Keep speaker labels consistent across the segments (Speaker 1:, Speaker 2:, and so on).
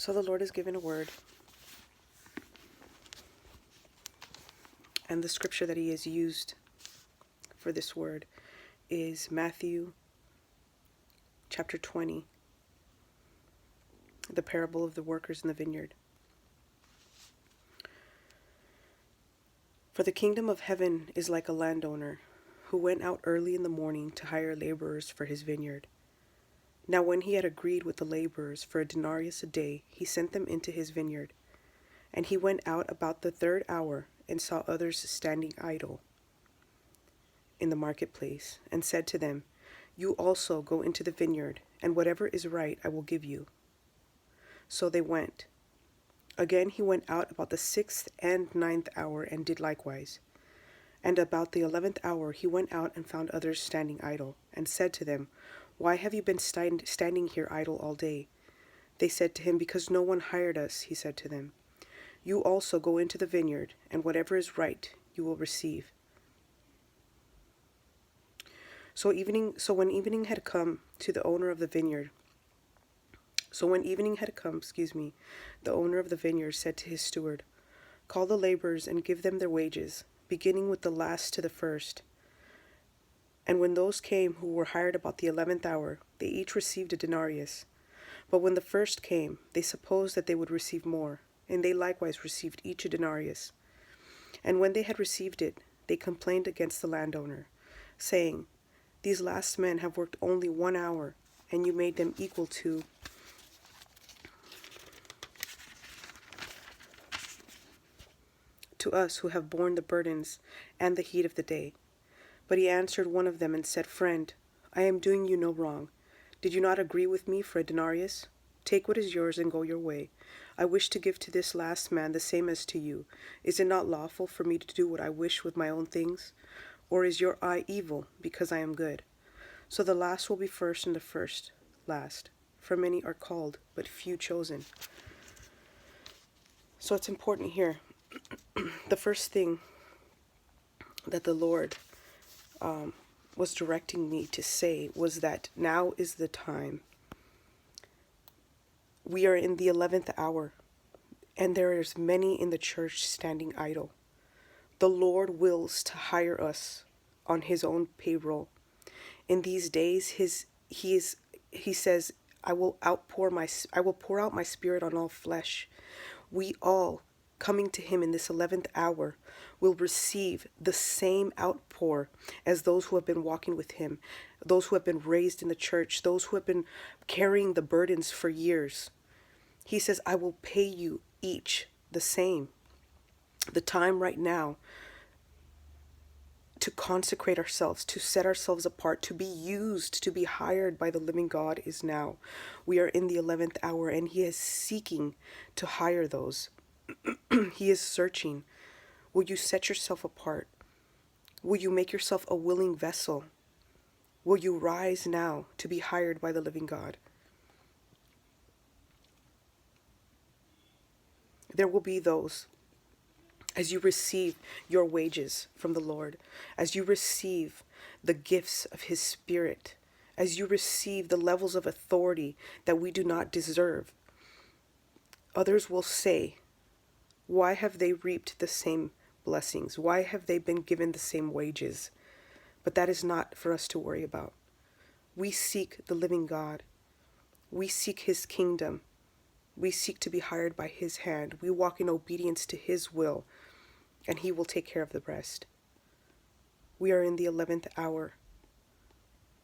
Speaker 1: So the Lord has given a word, and the scripture that he has used for this word is Matthew chapter 20, the parable of the workers in the vineyard. For the kingdom of heaven is like a landowner who went out early in the morning to hire laborers for his vineyard. Now when he had agreed with the laborers for a denarius a day, he sent them into his vineyard. And he went out about the third hour and saw others standing idle in the marketplace, and said to them, "You also go into the vineyard, and whatever is right I will give you." So they went. Again he went out about the 6th and 9th hour and did likewise. And about the 11th hour he went out and found others standing idle, and said to them, "Why have you been standing here idle all day?" They said to him, "Because no one hired us." He said to them, "You also go into the vineyard, and whatever is right you will receive." So when evening had come, the owner of the vineyard said to his steward, "Call the laborers and give them their wages, beginning with the last to the first." And when those came who were hired about the 11th hour, they each received a denarius. But when the first came, they supposed that they would receive more, and they likewise received each a denarius. And when they had received it, they complained against the landowner, saying, "These last men have worked only 1 hour, and you made them equal to us who have borne the burdens and the heat of the day." But he answered one of them and said, "Friend, I am doing you no wrong. Did you not agree with me for a denarius? Take what is yours and go your way. I wish to give to this last man the same as to you. Is it not lawful for me to do what I wish with my own things? Or is your eye evil because I am good? So the last will be first and the first last. For many are called, but few chosen." So it's important here. The first thing that the Lord was directing me to say was that now is the time. We are in the 11th hour, and there is many in the church standing idle. The Lord wills to hire us on his own payroll. In these days, he says, I will pour out my spirit on all flesh. We all, coming to him in this 11th hour, will receive the same outpour as those who have been walking with him, those who have been raised in the church, those who have been carrying the burdens for years. He says, I will pay you each the same. The time right now to consecrate ourselves, to set ourselves apart, to be used, to be hired by the living God is now. We are in the 11th hour, and he is seeking to hire those. He is searching. Will you set yourself apart? Will you make yourself a willing vessel? Will you rise now to be hired by the living God? There will be those, as you receive your wages from the Lord, as you receive the gifts of his Spirit, as you receive the levels of authority that we do not deserve, others will say, why have they reaped the same blessings? Why have they been given the same wages? But that is not for us to worry about. We seek the living God. We seek his kingdom. We seek to be hired by his hand. We walk in obedience to his will, and he will take care of the rest. We are in the 11th hour.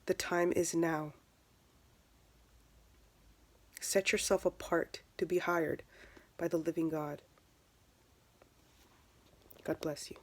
Speaker 1: The time is now. Set yourself apart to be hired by the living God. God bless you.